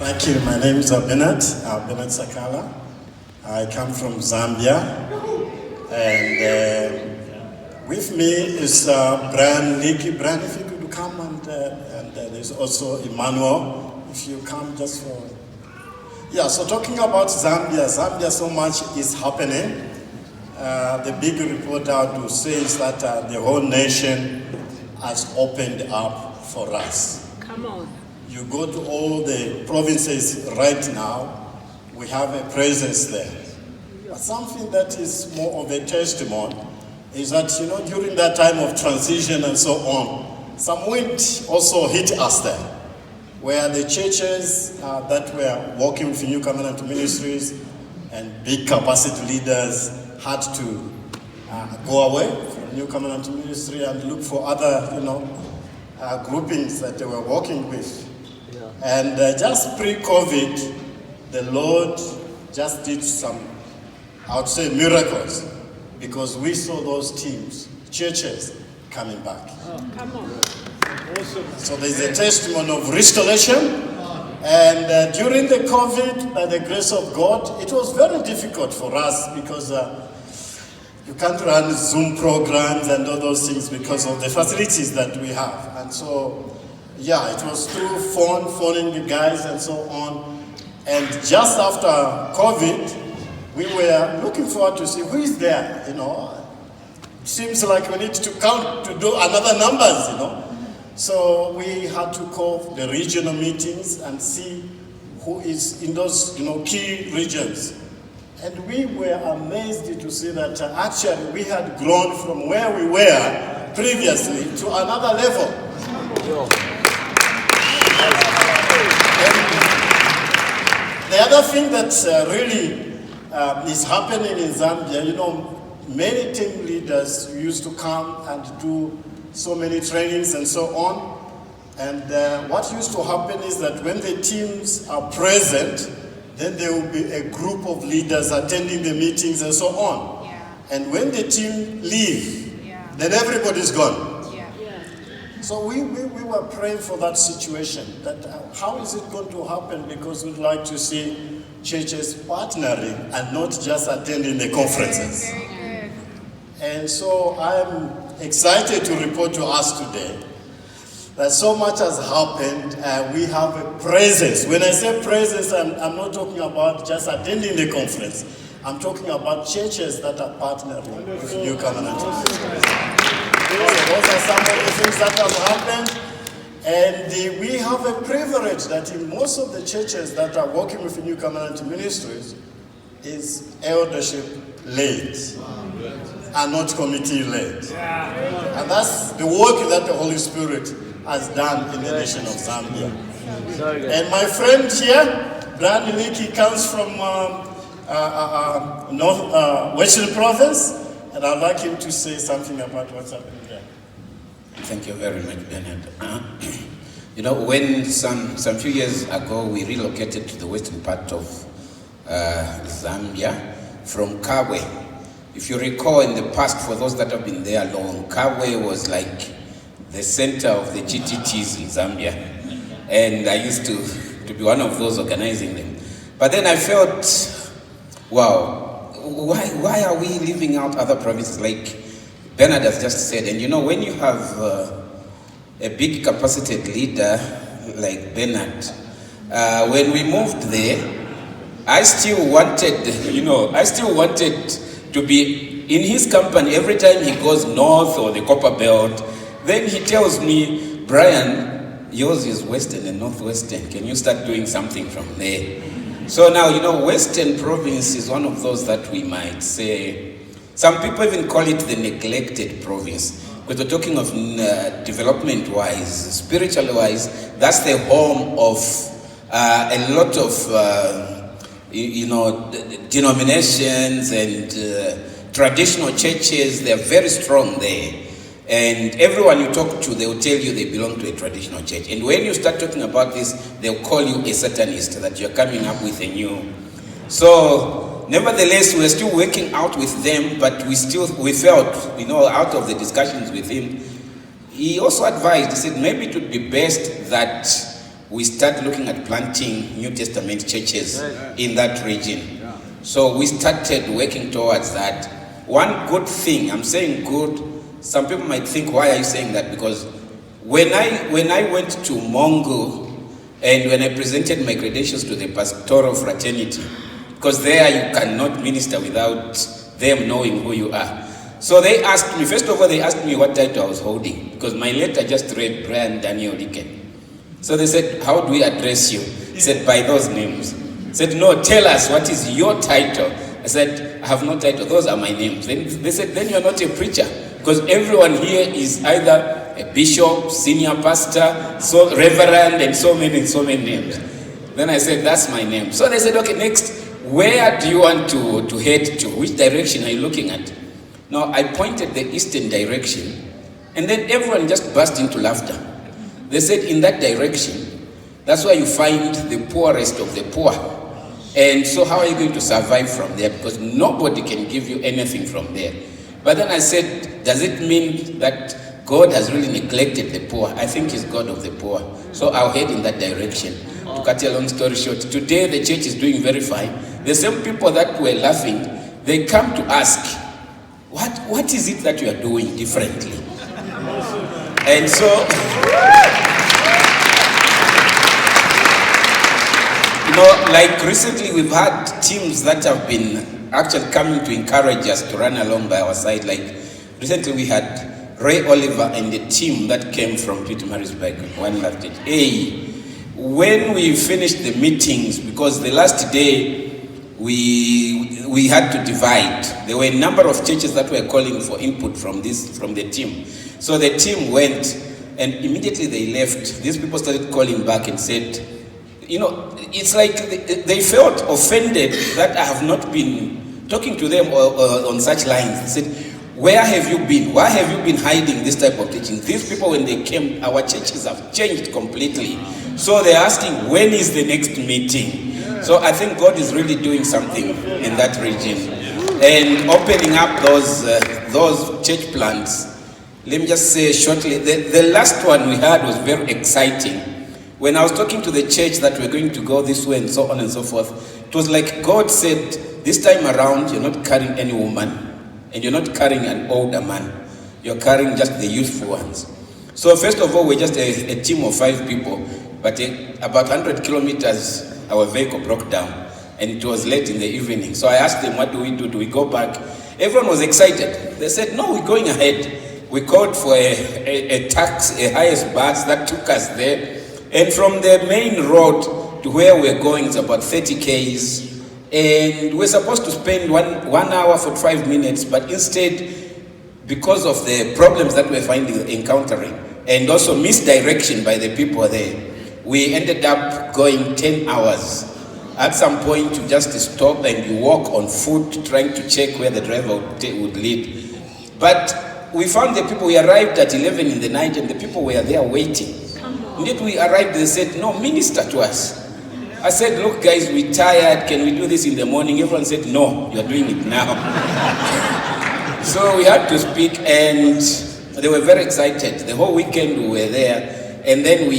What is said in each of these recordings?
Thank you. My name is Bernard Sakala. I come from Zambia. And with me is Brian Leakey. Brian, if you could come, and there's also Emmanuel, if you come just for... Yeah, so talking about Zambia, so much is happening. The big report out to say is that the whole nation has opened up for us. Come on. You go to all the provinces right now, we have a presence there. But something that is more of a testimony is that, during that time of transition and so on, some wind also hit us there, where the churches that were working with New Covenant Ministries and big capacity leaders had to go away from New Covenant Ministry and look for other, groupings that they were working with. And just pre-COVID, the Lord just did some, I would say, miracles, because we saw those teams, churches, coming back. Oh, come on. Awesome. So there's a testimony of restoration. And during the COVID, by the grace of God, it was very difficult for us because you can't run Zoom programs and all those things because of the facilities that we have. And so, yeah, it was through phoning the guys and so on. And just after COVID, we were looking forward to see who is there, It seems like we need to count to do another numbers, So we had to call the regional meetings and see who is in those, key regions. And we were amazed to see that actually we had grown from where we were previously to another level. The other thing that really is happening in Zambia, many team leaders used to come and do so many trainings and so on. And what used to happen is that when the teams are present, then there will be a group of leaders attending the meetings and so on. Yeah. And when the team leave, Yeah. then everybody's gone. Yeah. So we were praying for that situation, that how is it going to happen, because we'd like to see churches partnering and not just attending the conferences. Very good. And so I'm excited to report to us today that so much has happened. We have a presence. When I say presence, I'm not talking about just attending the conference. I'm talking about churches that are partnering with New Covenant. Those are some of the things that have happened. And we have a privilege that in most of the churches that are working with New Covenant Ministries is eldership led and not committee led. And that's the work that the Holy Spirit has done in the nation of Zambia. And my friend here, Brian Leakey, comes from Western Province, and I'd like him to say something about what's happening there. Thank you very much, Bernard. When some few years ago we relocated to the western part of Zambia from Kabwe. If you recall, in the past, for those that have been there long, Kabwe was like the center of the GTTs in Zambia. And I used to be one of those organizing them. But then I felt, wow, why are we leaving out other provinces like Bernard has just said? And when you have a big capacited leader like Bernard, when we moved there, I still wanted to be in his company every time he goes north or the Copper Belt. Then he tells me, Brian, yours is Western and Northwestern. Can you start doing something from there? So now, Western Province is one of those that we might say, some people even call it the neglected province. Because we're talking of development-wise, spiritual-wise, that's the home of a lot of, denominations and traditional churches. They're very strong there. And everyone you talk to, they will tell you they belong to a traditional church. And when you start talking about this, they'll call you a Satanist, that you're coming up with a new. So, nevertheless, we're still working out with them, but we felt, out of the discussions with him, he also advised, he said, maybe it would be best that we start looking at planting New Testament churches in that region. So we started working towards that. One good thing, I'm saying good, some people might think, why are you saying that? Because when I went to Mongo and when I presented my credentials to the pastoral fraternity, because there you cannot minister without them knowing who you are. So they asked me, first of all, they asked me what title I was holding, because my letter just read Brian Daniel Dicken. So they said, how do we address you? He said, by those names. I said, no, tell us, what is your title? I said, I have no title, those are my names. Then they said, then you're not a preacher, because everyone here is either a bishop, senior pastor, so reverend, and so many names. Then I said, that's my name. So they said, okay, next, where do you want to head to? Which direction are you looking at? Now, I pointed the eastern direction, and then everyone just burst into laughter. They said, in that direction, that's where you find the poorest of the poor. And so how are you going to survive from there? Because nobody can give you anything from there. But then I said, does it mean that God has really neglected the poor? I think he's God of the poor. So I'll head in that direction. To cut a long story short, today the church is doing very fine. The same people that were laughing, they come to ask, what is it that you are doing differently? And so, like recently we've had teams that have been actually coming to encourage us to run along by our side. Like recently we had Ray Oliver and the team that came from Pietermaritzburg. One left it. Hey, when we finished the meetings, because the last day we had to divide. There were a number of churches that were calling for input from the team. So the team went, and immediately they left. These people started calling back and said, it's like they felt offended that I have not been talking to them on such lines. They said, where have you been? Why have you been hiding this type of teaching? These people, when they came, our churches have changed completely. So they're asking, when is the next meeting? So I think God is really doing something in that region and opening up those church plants. Let me just say shortly, the last one we had was very exciting. When I was talking to the church that we're going to go this way and so on and so forth, it was like God said, this time around, you're not carrying any woman and you're not carrying an older man. You're carrying just the youthful ones. So first of all, we're just a team of 5 people, but about 100 kilometers, our vehicle broke down and it was late in the evening. So I asked them, what do we do? Do we go back? Everyone was excited. They said, no, we're going ahead. We called for a taxi, a highest bus that took us there. And from the main road to where we're going, it's about 30 Ks. And we're supposed to spend one hour, 45 minutes, but instead, because of the problems that we're encountering, and also misdirection by the people there, we ended up going 10 hours. At some point, you just stop and you walk on foot, trying to check where the driver would lead. But we found the people, we arrived at 11 in the night, and the people were there waiting. Indeed, we arrived, they said, no, minister to us. I said, look guys, we're tired, can we do this in the morning? Everyone said, no, you're doing it now. So we had to speak, and they were very excited. The whole weekend we were there, and then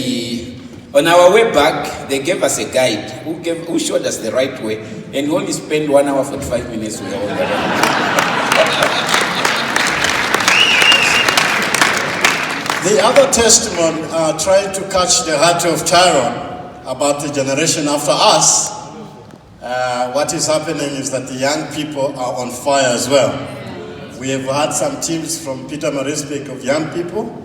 on our way back, they gave us a guide who showed us the right way, and we only spent 1 hour, 45 minutes with all that. The other testimony trying to catch the heart of Tyrone about the generation after us. What is happening is that the young people are on fire as well. We have had some teams from Pietermaritzburg of young people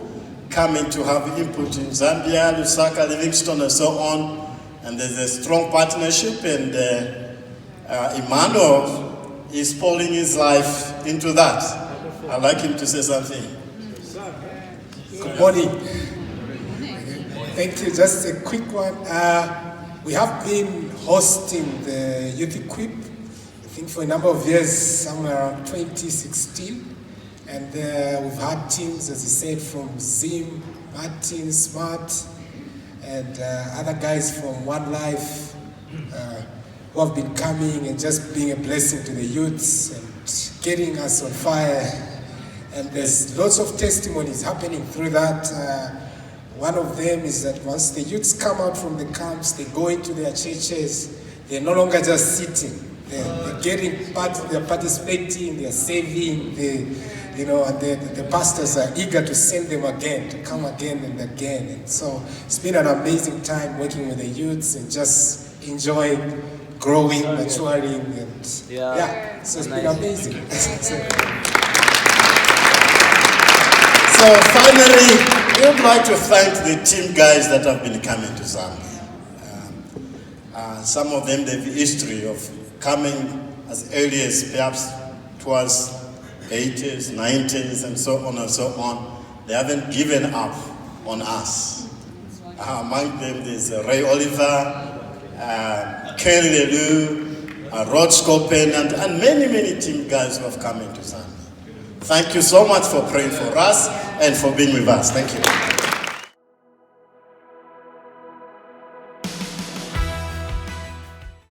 coming to have input in Zambia, Lusaka, Livingstone, and so on. And there's a strong partnership, and Emmanuel is pouring his life into that. I'd like him to say something. Good morning. Thank you. Just a quick one. We have been hosting the Youth Equip, I think for a number of years, somewhere around 2016. And we've had teams, as I said, from Zim, Martin, Smart, and other guys from One Life who have been coming and just being a blessing to the youths and getting us on fire. And there's lots of testimonies happening through that. one of them is that once the youths come out from the camps, they go into their churches, they're no longer just sitting. They're getting part, they're participating, they're saving, and the pastors are eager to send them again, to come again and again. And so it's been an amazing time working with the youths and just enjoying, growing, maturing, and so it's been amazing. So finally, we would like to thank the team guys that have been coming to Zambia. Some of them, they have a history of coming as early as perhaps towards 80s, 90s, and so on and so on. They haven't given up on us. Among them, there's Ray Oliver, Ken Lelu, Rod Scopen, and many, many team guys who have come into Zambia. Thank you so much for praying for us and for being with us. Thank you.